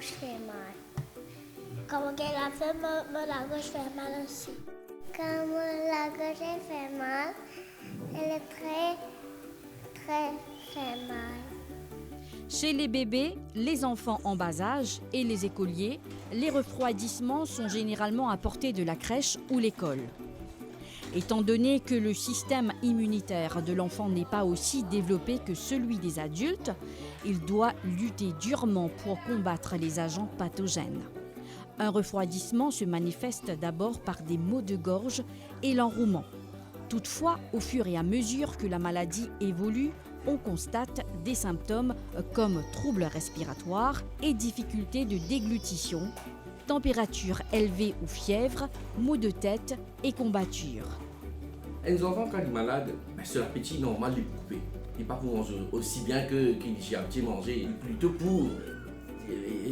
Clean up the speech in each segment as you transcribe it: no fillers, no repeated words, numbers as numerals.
fait mal. Quand on gagne la femme, la gorge fait mal aussi. Quand la gorge fait mal, elle est très fait mal. Chez les bébés, les enfants en bas âge et les écoliers, les refroidissements sont généralement apportés de la crèche ou l'école. Étant donné que le système immunitaire de l'enfant n'est pas aussi développé que celui des adultes, il doit lutter durement pour combattre les agents pathogènes. Un refroidissement se manifeste d'abord par des maux de gorge et l'enrouement. Toutefois, au fur et à mesure que la maladie évolue, on constate des symptômes comme troubles respiratoires et difficultés de déglutition, température élevée ou fièvre, maux de tête et courbatures. Les enfants, quand ils sont malades, c'est l'appétit normal de couper. Ils ne pas pour manger aussi bien qu'ils j'ai petit manger, plutôt pour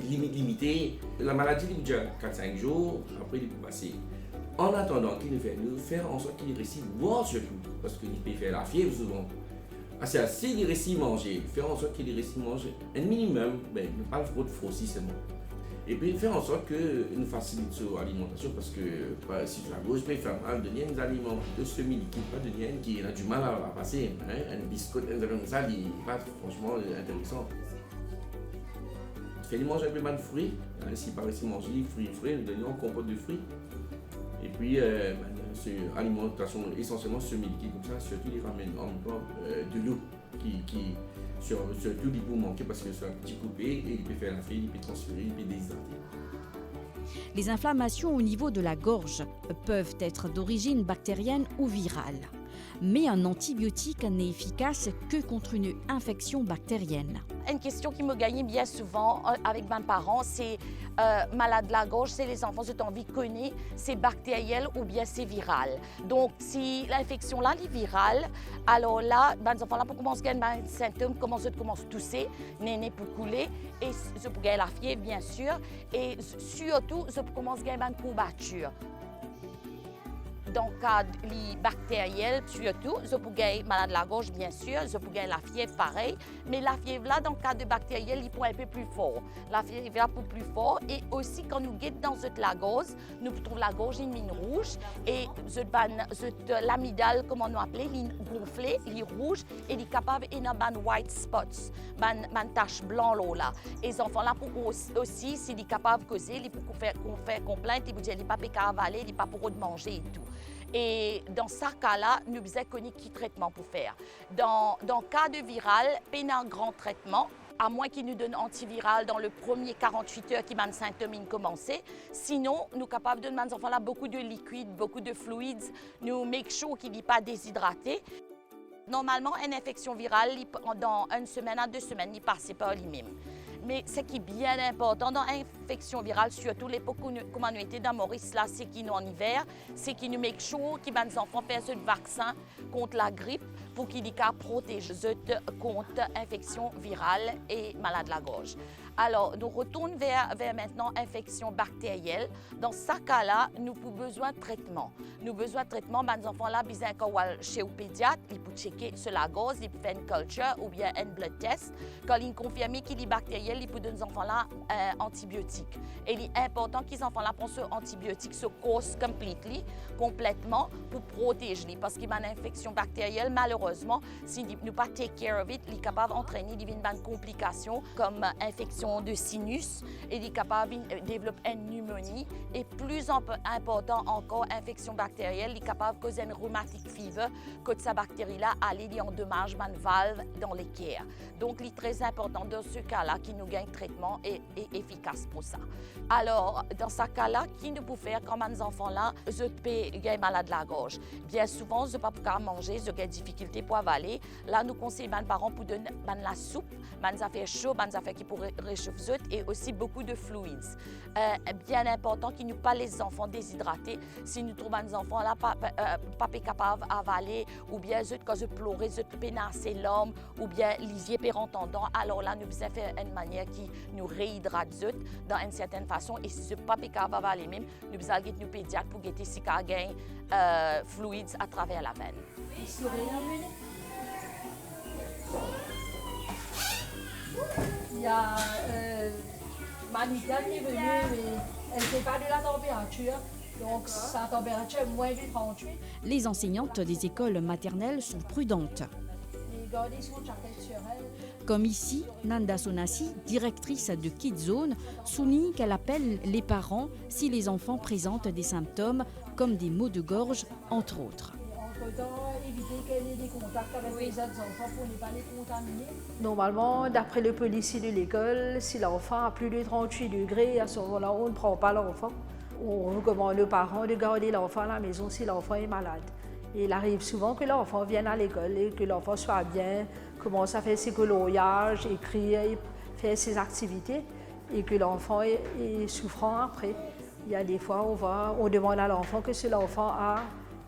limiter. La maladie il dure 4-5 jours, après il peut passer. En attendant qu'il nous faire en sorte qu'il réussit à boire surtout, parce qu'il peut faire la fièvre souvent. C'est assez il réussit à manger, faire en sorte qu'il réussit à manger un minimum, mais pas le trop aussi seulement. Et puis faire en sorte que nous facilite l'alimentation parce que si la gauche peut faire mal de des aliments de semi-liquide, pas de rien qui a du mal à passer. Un biscuit, un truc comme ça, il n'est pas franchement intéressant. Fait manger un peu de fruits, si par ici manger des fruits frais, nous donnons un compote de fruits. Et puis c'est alimentation essentiellement semi-liquide comme ça, surtout les ramène en même temps de l'eau qui surtout il peut manquer parce que c'est un petit coupé et il peut faire la fille, il peut transférer, il peut déshydrater. Les inflammations au niveau de la gorge peuvent être d'origine bactérienne ou virale. Mais un antibiotique n'est efficace que contre une infection bactérienne. Une question qui me gagne bien souvent avec mes parents, c'est malade de la gorge, c'est les enfants, j'ai envie de connaître, c'est bactériel ou bien c'est viral. Donc, si l'infection là est virale, alors là, les enfants là, pour commencer à avoir des symptômes, commencent à tousser, néné pour couler, et je peux gagner la fièvre, bien sûr, et surtout, je peux commencer à avoir une courbature. Dans le cas bactériel, surtout, je peux gagner malade de la gorge, bien sûr, je peux gagner la fièvre, pareil. Mais la fièvre, là, dans le cas de bactériel, il peut être un peu plus fort. La fièvre, là, pour plus fort. Et aussi, quand nous guettons dans la gorge, nous trouvons la gorge une mine rouge. Et l'amygdale, comment on appelle, il gonflé, il est rouge. Et il est capable de white spots, une tache blanche, là. Et les enfants, là, pour aussi, s'il est capable de causer, il peut faire complainte, il peut dire, il n'est pas avaler, il n'est pas pour manger et tout. Et dans ce cas-là, nous devons connaître quel traitement pour faire. Dans le cas de viral, il y a un grand traitement, à moins qu'il nous donne antiviral dans le premier 48 heures qui m'a symptômes commencé. Sinon, nous sommes capables de demander aux enfants là beaucoup de liquides, beaucoup de fluides. Nous make sure qu'il n'est pas déshydraté. Normalement, une infection virale, dans 1 semaine à 2 semaines, il passe par lui-même. Mais ce qui est bien important dans l'infection virale, surtout l'époque où nous étions dans Maurice, là, c'est qu'il nous en hiver, c'est qu'il nous make sure que les enfants fassent ce vaccin contre la grippe pour qu'ils soient protégés contre l'infection virale et maladie de la gorge. Alors, nous retournons vers maintenant infection bactérielle. Dans ce cas-là, nous avons besoin de traitement. Nous avons besoin de traitement, les enfants là, ils ont chez le pédiatre, ils peuvent checker sur la gorge, ils peuvent faire une culture ou bien un blood test. Quand ils confirment qu'il est bactériel, ils peuvent donner aux enfants là antibiotiques. Et il est important qu'ils enfants là prennent ce antibiotique, ce course complètement pour protéger, parce qu'il y a une infection bactérielle, malheureusement, si nous ne pas take care of it, il est capable d'entraîner une complication comme infection de sinus, et il est capable de développer une pneumonie, et plus important encore, infection bactérielle, il est capable de causer une rheumatique fever, que cette bactérie-là allait endommager une valve dans l'équerre. Donc, il est très important dans ce cas-là qu'il nous gagne traitement et efficace pour ça. Alors, dans ce cas-là, qui nous peut faire quand les enfants-là, je peux gagner malade de la gorge. Bien souvent, je ne peux pas manger, je ai des difficultés pour avaler. Là, nous conseillons les parents pour donner la soupe, des affaires chaudes, des affaires qui pourraient réchauffer et aussi beaucoup de fluides. Bien important qu'il nous pas les enfants déshydratés. Si nous trouvons des enfants là pas capables d'avaler, ou bien quand je pleure, je peux pénasser l'homme, ou bien lisier pérentendant, alors là, nous devons faire une manière qui nous réhydrate dans une certaine façon. Et si je ne peux pas capable d'avaler même, nous devons aller nous pédiatre pour guetter si il y a fluides à travers la veine. Il y a Manika qui est venue, mais elle ne fait pas de la température. Donc sa température est moins de 38. Les enseignantes des écoles maternelles sont prudentes. Les gardés sont jaquettes sur elle. Comme ici, Nanda Sonassi, directrice de Kids Zone, souligne qu'elle appelle les parents si les enfants présentent des symptômes comme des maux de gorge, entre autres. Entre-temps, éviter qu'elle ait des contacts avec les autres enfants pour ne pas les contaminer. Normalement, d'après le policier de l'école, si l'enfant a plus de 38 degrés, à ce moment-là, on ne prend pas l'enfant. On recommande aux parents de garder l'enfant à la maison si l'enfant est malade. Et il arrive souvent que l'enfant vienne à l'école et que l'enfant soit bien, commence à faire ses coloriages, écrire, faire ses activités et que l'enfant est souffrant après. Il y a des fois, on demande à l'enfant que ce l'enfant a.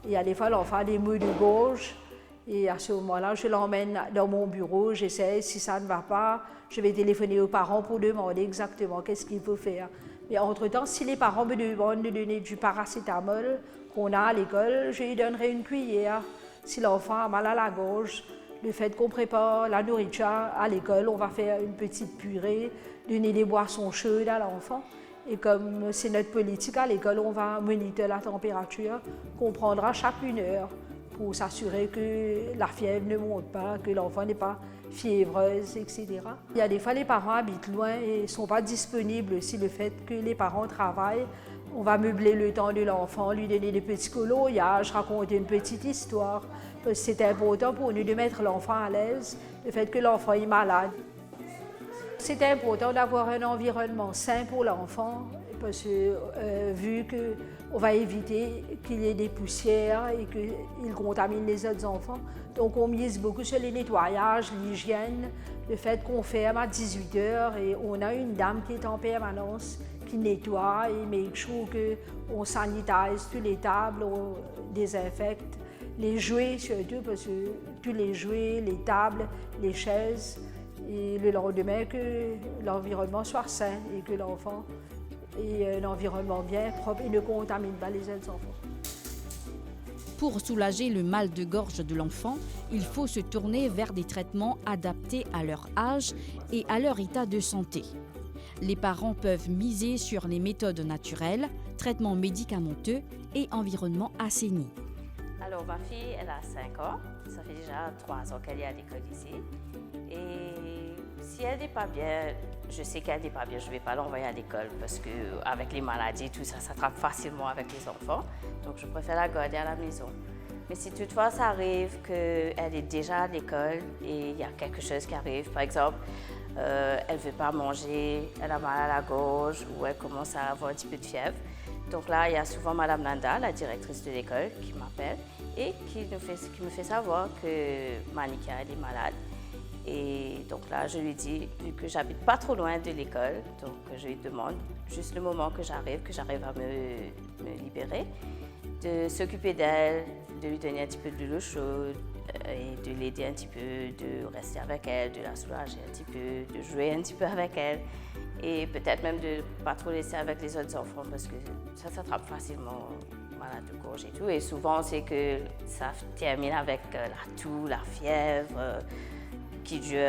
Il y a des fois, l'enfant a des maux de gorge. Et à ce moment-là, je l'emmène dans mon bureau, j'essaie, si ça ne va pas, je vais téléphoner aux parents pour demander exactement qu'est-ce qu'il faut faire. Mais entre-temps, si les parents me demandent de donner du paracétamol qu'on a à l'école, je lui donnerai une cuillère. Si l'enfant a mal à la gorge, le fait qu'on prépare la nourriture à l'école, on va faire une petite purée, donner des boissons chaudes à l'enfant. Et comme c'est notre politique à l'école, on va monitorer la température qu'on prendra chaque 1 heure pour s'assurer que la fièvre ne monte pas, que l'enfant n'est pas fiévreuse, etc. Il y a des fois, les parents habitent loin et ne sont pas disponibles. Si le fait que les parents travaillent, on va meubler le temps de l'enfant, lui donner des petits coloriages, raconter une petite histoire. C'est important pour nous de mettre l'enfant à l'aise, le fait que l'enfant est malade. C'est important d'avoir un environnement sain pour l'enfant, parce que vu qu'on va éviter qu'il y ait des poussières et qu'il contamine les autres enfants. Donc on mise beaucoup sur les nettoyages, l'hygiène, le fait qu'on ferme à 18h et on a une dame qui est en permanence, qui nettoie et make sure qu'on sanitise toutes les tables, on désinfecte les jouets surtout, parce que tous les jouets, les tables, les chaises, et le lendemain que l'environnement soit sain et que l'enfant ait un environnement bien propre et ne contamine pas les autres enfants. Pour soulager le mal de gorge de l'enfant, il faut se tourner vers des traitements adaptés à leur âge et à leur état de santé. Les parents peuvent miser sur les méthodes naturelles, traitements médicamenteux et environnement assaini. Alors ma fille, elle a 5 ans, ça fait déjà 3 ans qu'elle est à l'école ici. Et si elle n'est pas bien, je sais qu'elle n'est pas bien, je ne vais pas l'envoyer à l'école parce qu'avec les maladies, tout ça s'attrape facilement avec les enfants. Donc je préfère la garder à la maison. Mais si toutefois ça arrive qu'elle est déjà à l'école et il y a quelque chose qui arrive, par exemple, elle ne veut pas manger, elle a mal à la gorge ou elle commence à avoir un petit peu de fièvre. Donc là, il y a souvent Madame Nanda, la directrice de l'école, qui m'appelle et qui me fait savoir que Manika, elle est malade. Et donc là, je lui dis, vu que j'habite pas trop loin de l'école, donc je lui demande juste le moment que j'arrive à me libérer, de s'occuper d'elle, de lui donner un petit peu de l'eau chaude et de l'aider un petit peu, de rester avec elle, de la soulager un petit peu, de jouer un petit peu avec elle et peut-être même de ne pas trop laisser avec les autres enfants parce que ça s'attrape facilement, malade de gorge et tout. Et souvent, c'est que ça termine avec la toux, la fièvre, qui dure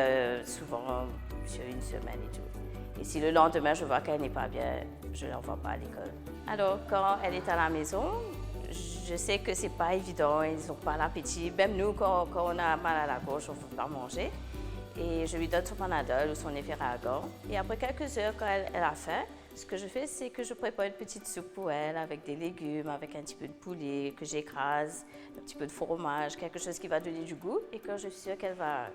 souvent sur 1 semaine et tout. Et si le lendemain, je vois qu'elle n'est pas bien, je ne l'envoie pas à l'école. Alors, quand elle est à la maison, je sais que ce n'est pas évident, ils n'ont pas l'appétit. Même nous, quand on a mal à la gorge, on ne veut pas manger. Et je lui donne son Panadol ou son Efferalgan. Et après quelques heures, quand elle a faim, ce que je fais, c'est que je prépare une petite soupe pour elle avec des légumes, avec un petit peu de poulet que j'écrase, un petit peu de fromage, quelque chose qui va donner du goût et que je suis sûre qu'elle va...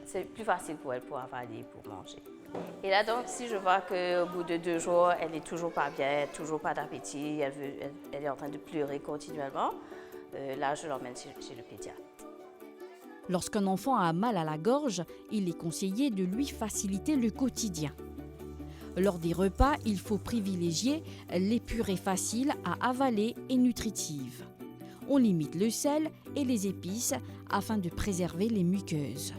C'est plus facile pour elle pour avaler, pour manger. Et là donc, si je vois qu'au bout de 2 jours, elle n'est toujours pas bien, toujours pas d'appétit, elle est en train de pleurer continuellement, là je l'emmène chez le pédiatre. Lorsqu'un enfant a mal à la gorge, il est conseillé de lui faciliter le quotidien. Lors des repas, il faut privilégier les purées faciles à avaler et nutritives. On limite le sel et les épices afin de préserver les muqueuses.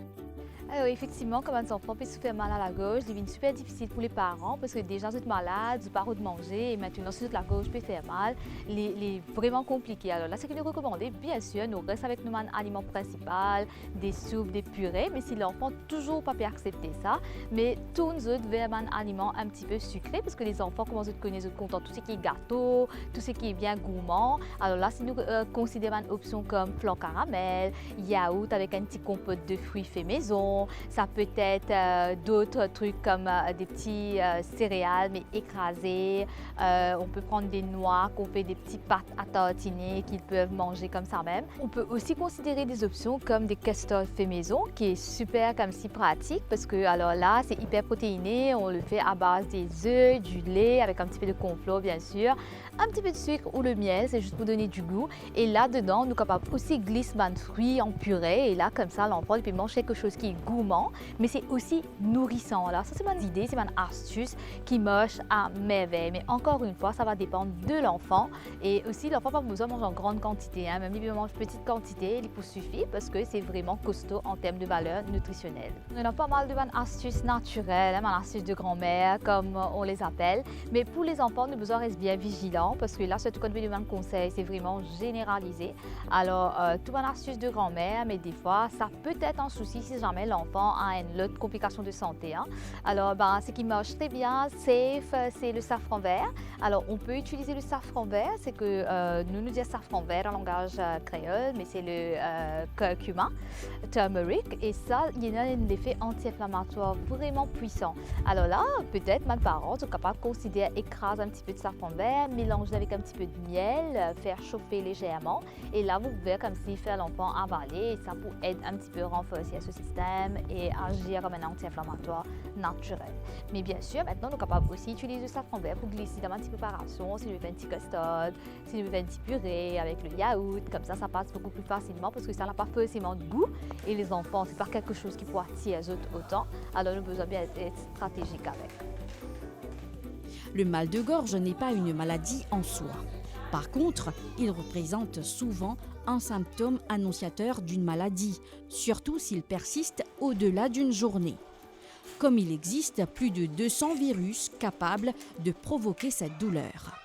Effectivement, comme un enfant peut se faire mal à la gorge, il devient super difficile pour les parents parce que déjà, vous êtes malade, vous parlez de manger et maintenant, si la gorge peut faire mal, il est vraiment compliqué. Alors là, ce qu'il est recommandé, bien sûr, nous reste avec nos aliments principaux, des soupes, des purées, mais si l'enfant toujours pas peut accepter ça, mais tourne vers un aliment un petit peu sucré parce que les enfants commencent à connaître content tout ce qui est gâteau, tout ce qui est bien gourmand. Alors là, si nous considérons une option comme flan caramel, yaourt avec un petit compote de fruits fait maison, ça peut être d'autres trucs comme des petits céréales mais écrasés. On peut prendre des noix, qu'on fait des petites pâtes à tartiner qu'ils peuvent manger comme ça même. On peut aussi considérer des options comme des custard fait maison qui est super comme si pratique parce que alors là c'est hyper protéiné, on le fait à base des œufs, du lait avec un petit peu de cornflour bien sûr, un petit peu de sucre ou le miel, c'est juste pour donner du goût. Et là dedans, nous sommes capables aussi glisser un fruit en purée et là comme ça l'enfant il peut manger quelque chose qui est gourmand, mais c'est aussi nourrissant. Alors ça c'est mon idée, c'est mon astuce qui marche à merveille. Mais encore une fois, ça va dépendre de l'enfant et aussi l'enfant n'a pas besoin de manger en grande quantité, hein. Même s'il mange petite quantité, il peut suffire parce que c'est vraiment costaud en termes de valeur nutritionnelle. On a pas mal de bonnes astuces naturelles, hein, astuces de grand-mère comme on les appelle, mais pour les enfants, nous besoin rester bien vigilants parce que là, surtout quand on demande conseil, c'est vraiment généralisé. Alors, tout bonne astuce de grand-mère, mais des fois, ça peut être un souci si jamais l'enfant a une autre complication de santé, hein. Alors, ce qui marche très bien, safe, c'est le safran vert. Alors, on peut utiliser le safran vert, c'est que nous disons safran vert en langage créole, mais c'est le curcuma, turmeric, et ça, il y a un effet anti-inflammatoire vraiment puissant. Alors là, peut-être, mes parents sont capables de considérer écraser un petit peu de safran vert, mélanger avec un petit peu de miel, faire chauffer légèrement, et là, vous pouvez comme si faire l'enfant avaler, et ça peut aider un petit peu renforcer ce système et agir comme un anti-inflammatoire naturel. Mais bien sûr, maintenant, nous sommes capables aussi d'utiliser le safran vert pour glisser dans une petite préparation, si vous faites un petit custard, si vous faites un petit purée avec le yaourt, comme ça passe beaucoup plus facilement parce que ça n'a pas forcément de goût et les enfants, c'est pas quelque chose qui peut attirer les autres autant, alors nous devons bien être stratégiques avec. Le mal de gorge n'est pas une maladie en soi. Par contre, il représente souvent un symptôme annonciateur d'une maladie, surtout s'il persiste au-delà d'une journée. Comme il existe plus de 200 virus capables de provoquer cette douleur.